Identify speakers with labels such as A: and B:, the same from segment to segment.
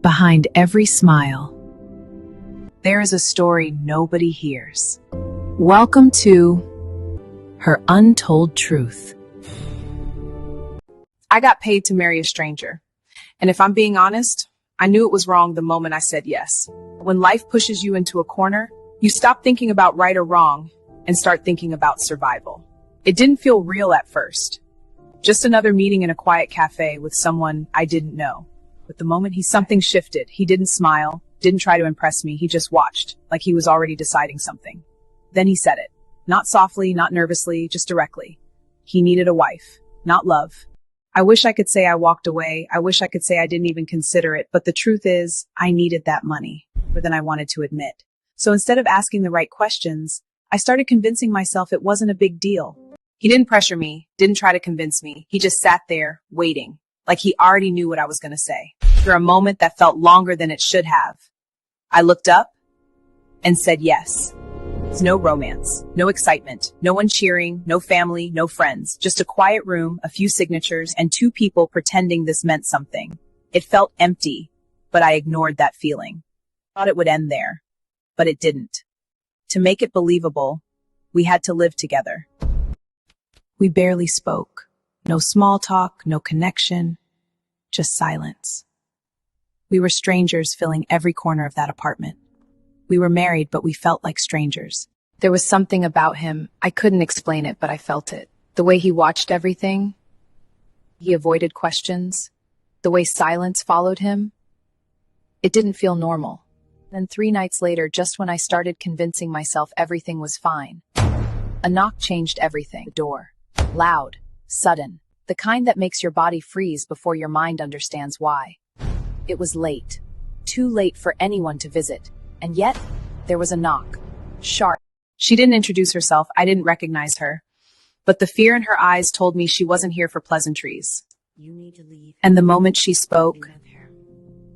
A: Behind every smile, there is a story nobody hears. Welcome to Her Untold Truth.
B: I got paid to marry a stranger. And if I'm being honest, I knew it was wrong the moment I said yes. When life pushes you into a corner, you stop thinking about right or wrong and start thinking about survival. It didn't feel real at first. Just another meeting in a quiet cafe with someone I didn't know. But the moment something shifted, he didn't smile, didn't try to impress me, he just watched, like he was already deciding something. Then he said it. Not softly, not nervously, just directly. He needed a wife, not love. I wish I could say I walked away. I wish I could say I didn't even consider it, but the truth is, I needed that money, more than I wanted to admit. So instead of asking the right questions, I started convincing myself it wasn't a big deal. He didn't pressure me, didn't try to convince me. He just sat there, waiting, like he already knew what I was going to say. For a moment that felt longer than it should have, I looked up and said yes. No romance, no excitement, no one cheering, no family, no friends, just a quiet room, a few signatures, and two people pretending this meant something. It felt empty, but I ignored that feeling. Thought it would end there, but it didn't. To make it believable, we had to live together. We barely spoke. No small talk, no connection, just silence. We were strangers filling every corner of that apartment. We were married, but we felt like strangers. There was something about him. I couldn't explain it, but I felt it. The way he watched everything. He avoided questions. The way silence followed him. It didn't feel normal. Then 3 nights later, just when I started convincing myself everything was fine, a knock changed everything. The door. Loud. Sudden. The kind that makes your body freeze before your mind understands why. It was late. Too late for anyone to visit. And yet, there was a knock. Sharp. She didn't introduce herself. I didn't recognize her. But the fear in her eyes told me she wasn't here for pleasantries.
C: You need to leave.
B: And the moment she spoke,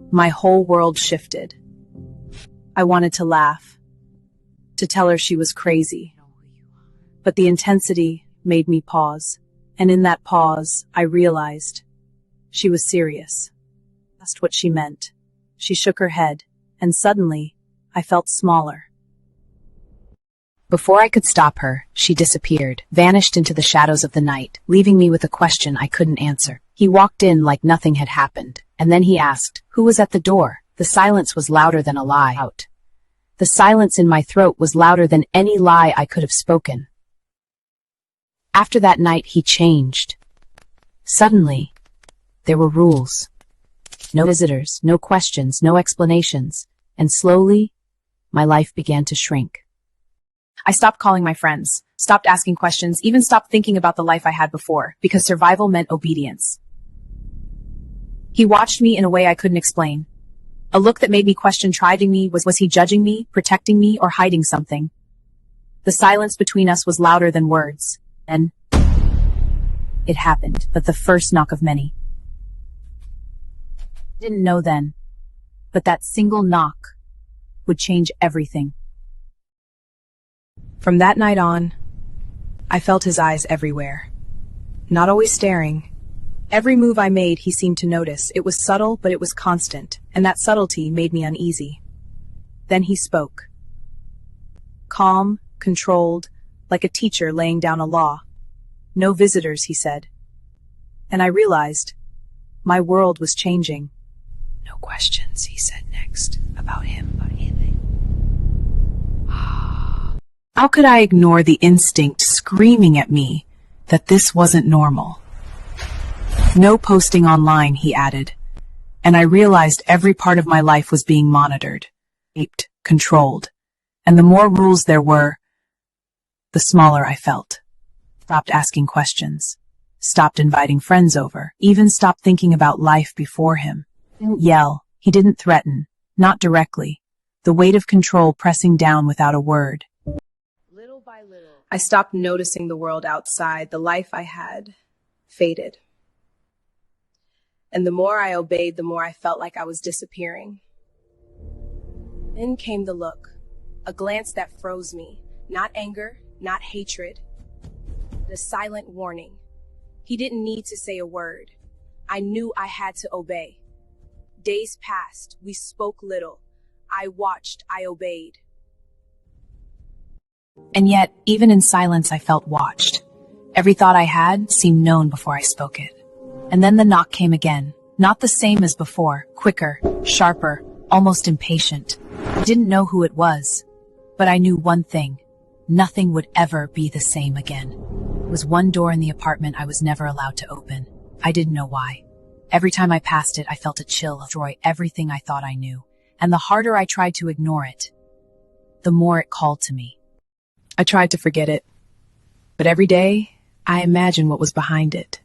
B: my whole world shifted. I wanted to laugh, to tell her she was crazy. But the intensity made me pause. And in that pause, I realized she was serious. I asked what she meant. She shook her head, and suddenly, I felt smaller. Before I could stop her, she disappeared, vanished into the shadows of the night, leaving me with a question I couldn't answer. He walked in like nothing had happened, and then he asked, who was at the door? The silence was louder than a lie. Out. The silence in my throat was louder than any lie I could have spoken. After that night, he changed. Suddenly, there were rules. No visitors, no questions, no explanations. And slowly, my life began to shrink. I stopped calling my friends, stopped asking questions, even stopped thinking about the life I had before, because survival meant obedience. He watched me in a way I couldn't explain. A look that made me question trying me. Was he judging me, protecting me, or hiding something? The silence between us was louder than words. And it happened, but the first knock of many. Didn't know then, but that single knock would change everything. From that night on, I felt his eyes everywhere. Not always staring. Every move I made, he seemed to notice. It was subtle, but it was constant, and that subtlety made me uneasy. Then he spoke. Calm, controlled, like a teacher laying down a law. No visitors, he said. And I realized my world was changing. No questions, he said next, about him, about anything. How could I ignore the instinct screaming at me that this wasn't normal? No posting online, he added, and I realized every part of my life was being monitored, shaped, controlled, and the more rules there were, the smaller I felt. Stopped asking questions, stopped inviting friends over, even stopped thinking about life before him. He didn't yell, he didn't threaten, not directly, the weight of control pressing down without a word. Little by little, I stopped noticing the world outside. The life I had faded. And the more I obeyed, the more I felt like I was disappearing. Then came the look, a glance that froze me, not anger, not hatred, but a silent warning. He didn't need to say a word. I knew I had to obey. Days passed. We spoke little. I watched. I obeyed.
A: And yet, even in silence, I felt watched. Every thought I had seemed known before I spoke it. And then the knock came again. Not the same as before, quicker, sharper, almost impatient. I didn't know who it was, but I knew one thing. Nothing would ever be the same again. It was one door in the apartment I was never allowed to open. I didn't know why. Every time I passed it, I felt a chill destroy everything I thought I knew. And the harder I tried to ignore it, the more it called to me.
B: I tried to forget it, but every day I imagined what was behind it.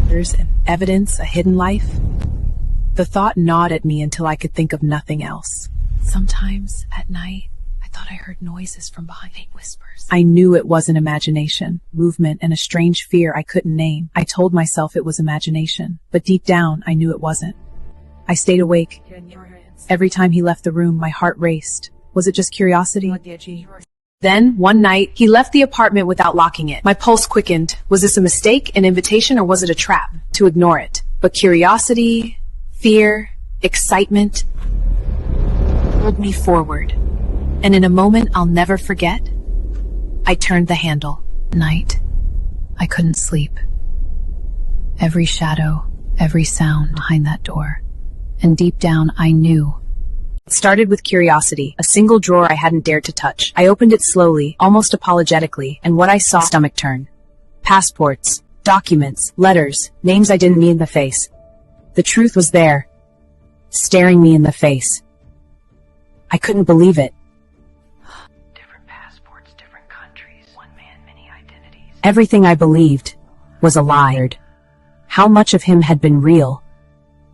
B: There's an evidence, a hidden life. The thought gnawed at me until I could think of nothing else.
A: Sometimes at night, I thought I heard noises from behind, faint whispers.
B: I knew it wasn't imagination, movement, and a strange fear I couldn't name. I told myself it was imagination, but deep down I knew it wasn't. I stayed awake. Every time he left the room, my heart raced. Was it just curiosity? Then, one night, he left the apartment without locking it. My pulse quickened. Was this a mistake, an invitation, or was it a trap? To ignore it. But curiosity, fear, excitement pulled me forward. And in a moment I'll never forget, I turned the handle.
A: Night, I couldn't sleep. Every shadow, every sound behind that door. And deep down I knew.
B: It started with curiosity, a single drawer I hadn't dared to touch. I opened it slowly, almost apologetically, and what I saw, stomach turn. Passports, documents, letters, names I didn't meet in the face. The truth was there, staring me in the face. I couldn't believe it.
A: Different passports, different countries, one man, many identities.
B: Everything I believed was a lie. How much of him had been real,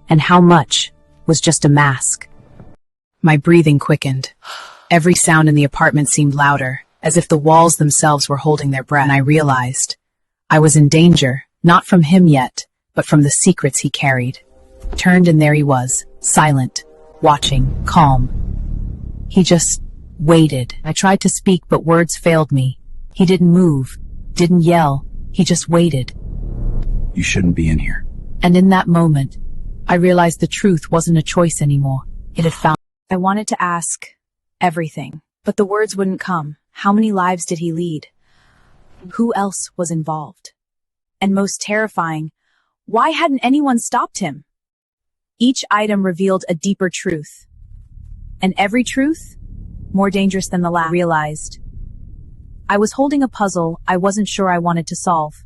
B: and how much was just a mask? My breathing quickened. Every sound in the apartment seemed louder, as if the walls themselves were holding their breath. And I realized I was in danger, not from him yet, but from the secrets he carried. Turned and there he was, silent, watching, calm. He just waited. I tried to speak, but words failed me. He didn't move, didn't yell. He just waited.
C: You shouldn't be in here.
B: And in that moment, I realized the truth wasn't a choice anymore. It had found. I wanted to ask everything, but the words wouldn't come. How many lives did he lead? Who else was involved? And most terrifying, why hadn't anyone stopped him? Each item revealed a deeper truth. And every truth, more dangerous than the last, I realized. I was holding a puzzle I wasn't sure I wanted to solve.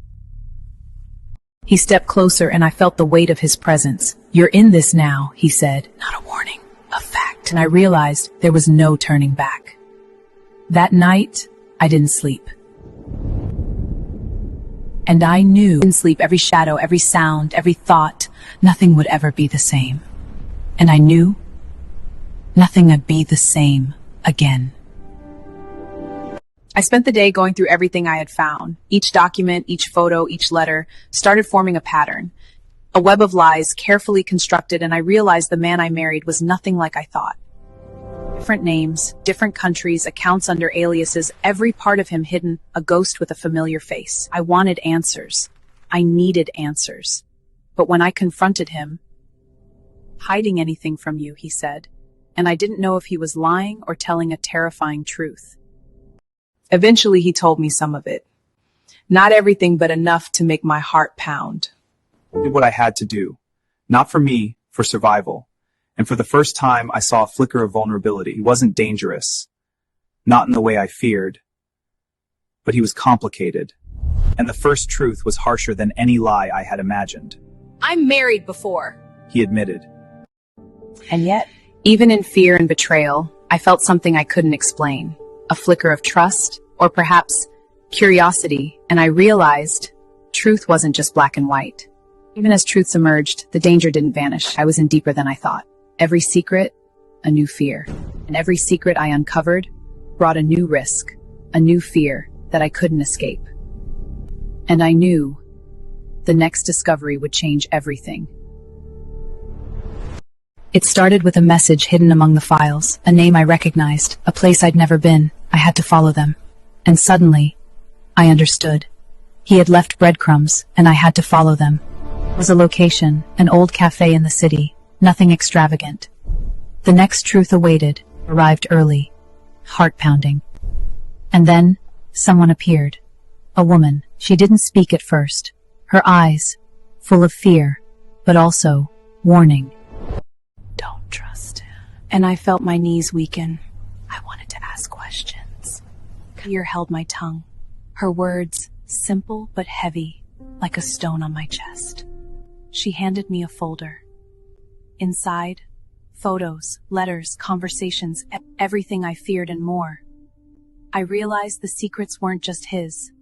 B: He stepped closer and I felt the weight of his presence. You're in this now, he said. Not a warning, a fact. And I realized there was no turning back. That night, I didn't sleep. And I knew in sleep every shadow, every sound, every thought, nothing would ever be the same. And I knew nothing would be the same again. I spent the day going through everything I had found. Each document, each photo, each letter started forming a pattern. A web of lies carefully constructed, and I realized the man I married was nothing like I thought. Different names, different countries, accounts under aliases, every part of him hidden, a ghost with a familiar face. I wanted answers. I needed answers. But when I confronted him, hiding anything from you, he said, and I didn't know if he was lying or telling a terrifying truth. Eventually he told me some of it. Not everything, but enough to make my heart pound.
C: I did what I had to do. Not for me, for survival. And for the first time, I saw a flicker of vulnerability. He wasn't dangerous. Not in the way I feared. But he was complicated. And the first truth was harsher than any lie I had imagined.
B: I'm married before,
C: He admitted.
B: and yet, even in fear and betrayal, I felt something I couldn't explain. A flicker of trust, or perhaps curiosity, and I realized truth wasn't just black and white. Even as truths emerged, the danger didn't vanish. I was in deeper than I thought. Every secret, a new fear. And every secret I uncovered brought a new risk, a new fear that I couldn't escape. And I knew the next discovery would change everything. It started with a message hidden among the files, a name I recognized, a place I'd never been. I had to follow them. And suddenly, I understood. He had left breadcrumbs, and I had to follow them. It was a location, an old cafe in the city.
A: Nothing extravagant. The next truth awaited, arrived early, heart-pounding. And then, someone appeared. A woman. She didn't speak at first. Her eyes, full of fear, but also warning.
B: Don't trust him. And I felt my knees weaken. I wanted to ask questions. Fear held my tongue. Her words, simple but heavy, like a stone on my chest. She handed me a folder. Inside, photos, letters, conversations, everything I feared and more. I realized the secrets weren't just his.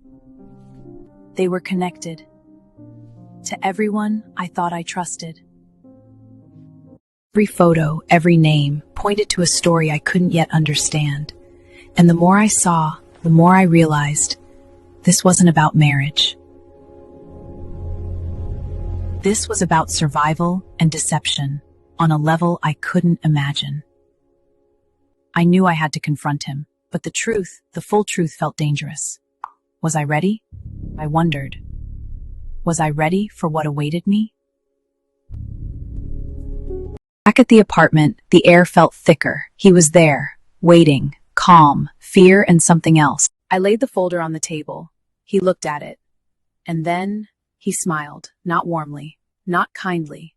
B: They were connected to everyone I thought I trusted. Every photo, every name, pointed to a story I couldn't yet understand. And the more I saw, the more I realized this wasn't about marriage. This was about survival and deception on a level I couldn't imagine. I knew I had to confront him, but the truth, the full truth, felt dangerous. Was I ready? I wondered. Was I ready for what awaited me? Back at the apartment, the air felt thicker. He was there, waiting, calm, fear and something else. I laid the folder on the table. He looked at it. And then he smiled, not warmly, not kindly,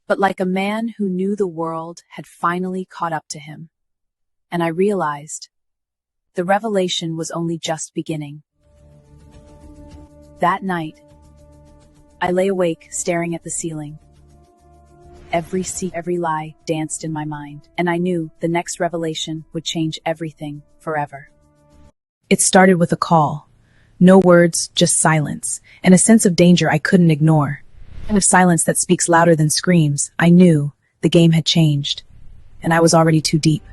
B: but like a man who knew the world had finally caught up to him. And I realized the revelation was only just beginning. That night, I lay awake, staring at the ceiling. Every lie danced in my mind, and I knew the next revelation would change everything forever. It started with a call. No words, just silence, and a sense of danger I couldn't ignore. And of silence that speaks louder than screams. I knew the game had changed, and I was already too deep.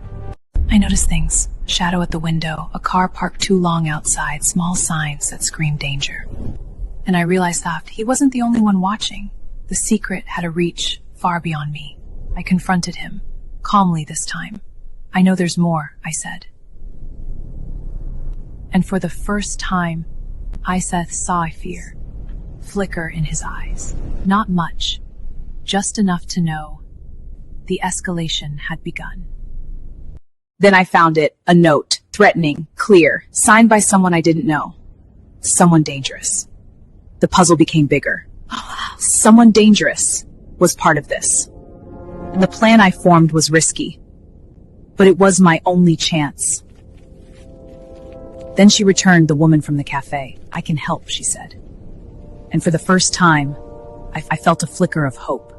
B: I noticed things. A shadow at the window, a car parked too long outside, small signs that screamed danger. And I realized that he wasn't the only one watching. The secret had a reach far beyond me. I confronted him, calmly this time. I know there's more, I said. And for the first time, I saw fear flicker in his eyes. Not much, just enough to know the escalation had begun. Then I found it, a note, threatening, clear, signed by someone I didn't know. Someone dangerous. The puzzle became bigger. Someone dangerous was part of this. And the plan I formed was risky, but it was my only chance. Then she returned, the woman from the cafe. I can help, she said. And for the first time, I felt a flicker of hope.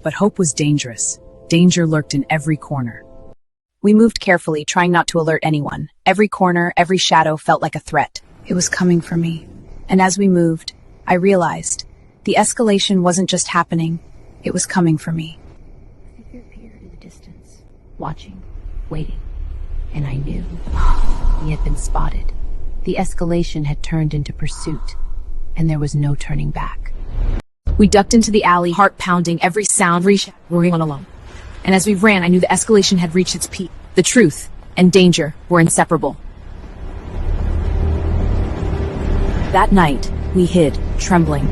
B: But hope was dangerous. Danger lurked in every corner. We moved carefully, trying not to alert anyone. Every corner, every shadow felt like a threat. It was coming for me. And as we moved, I realized the escalation wasn't just happening, it was coming for me.
D: A figure appeared in the distance, watching, waiting. And I knew he had been spotted. The escalation had turned into pursuit, and there was no turning back.
B: We ducked into the alley, heart pounding, every sound roaring on alone. And as we ran, I knew the escalation had reached its peak. The truth and danger were inseparable. That night, we hid, trembling.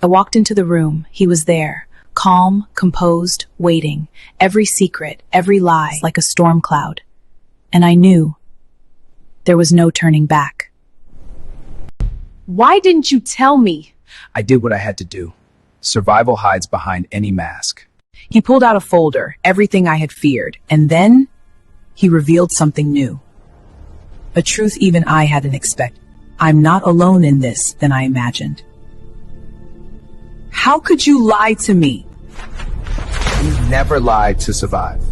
B: I walked into the room. He was there, calm, composed, waiting. Every secret, every lie, like a storm cloud. And I knew there was no turning back. Why didn't you tell me?
C: I did what I had to do. Survival hides behind any mask.
B: He pulled out a folder, everything I had feared, and then he revealed something new. A truth even I hadn't expected. I'm not alone in this than I imagined. How could you lie to me?
E: You've never lied to survive.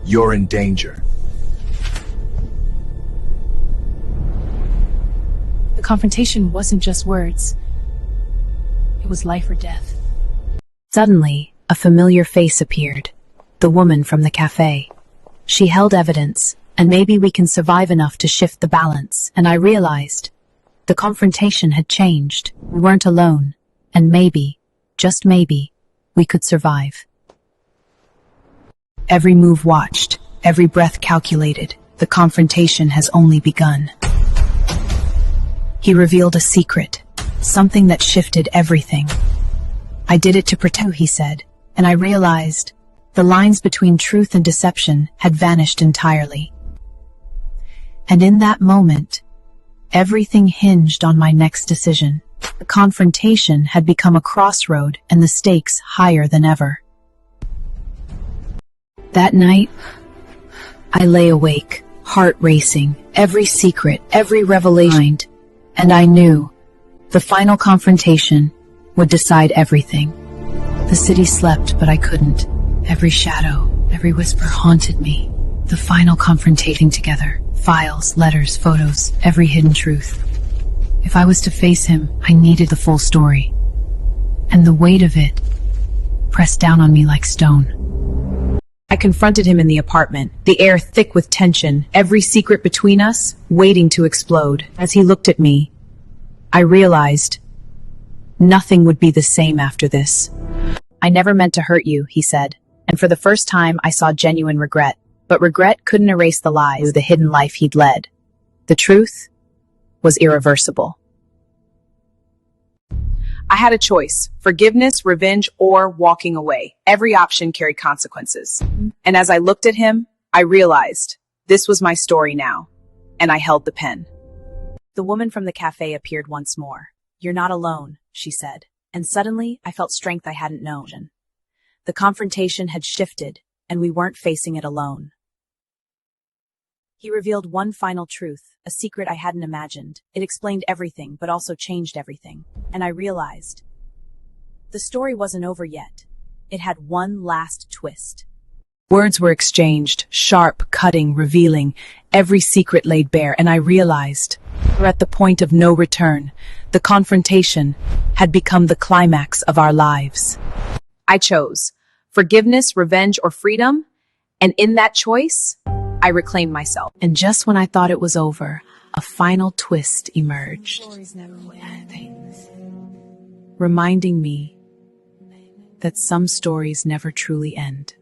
E: You're in danger.
A: The confrontation wasn't just words. It was life or death.
D: Suddenly, a familiar face appeared. The woman from the cafe. She held evidence, and maybe we can survive enough to shift the balance. And I realized the confrontation had changed. We weren't alone. And maybe, just maybe, we could survive.
A: Every move watched, every breath calculated. The confrontation has only begun. He revealed a secret, something that shifted everything. I did it to protect you, he said, and I realized the lines between truth and deception had vanished entirely. And in that moment, everything hinged on my next decision. The confrontation had become a crossroad and the stakes higher than ever. That night, I lay awake, heart racing, every secret, every revelation, and I knew the final confrontation would decide everything. The city slept, but I couldn't. Every shadow, every whisper haunted me. The final confrontation together. Files, letters, photos, every hidden truth. If I was to face him, I needed the full story. And the weight of it pressed down on me like stone.
B: I confronted him in the apartment, the air thick with tension, every secret between us waiting to explode. As he looked at me, I realized nothing would be the same after this.
A: I never meant to hurt you, he said, and for the first time I saw genuine regret. But regret couldn't erase the lies, the hidden life he'd led. The truth was irreversible.
B: I had a choice: forgiveness, revenge, or walking away. Every option carried consequences. And as I looked at him, I realized this was my story now, and I held the pen.
A: The woman from the cafe appeared once more. "You're not alone," she said, and suddenly I felt strength I hadn't known. The confrontation had shifted, and we weren't facing it alone. He revealed one final truth, a secret I hadn't imagined. It explained everything, but also changed everything. And I realized the story wasn't over yet. It had one last twist.
B: Words were exchanged, sharp, cutting, revealing, every secret laid bare, and I realized we're at the point of no return. The confrontation had become the climax of our lives. I chose forgiveness, revenge, or freedom, and in that choice, I reclaimed myself.
A: And just when I thought it was over, a final twist emerged, reminding me that some stories never truly end.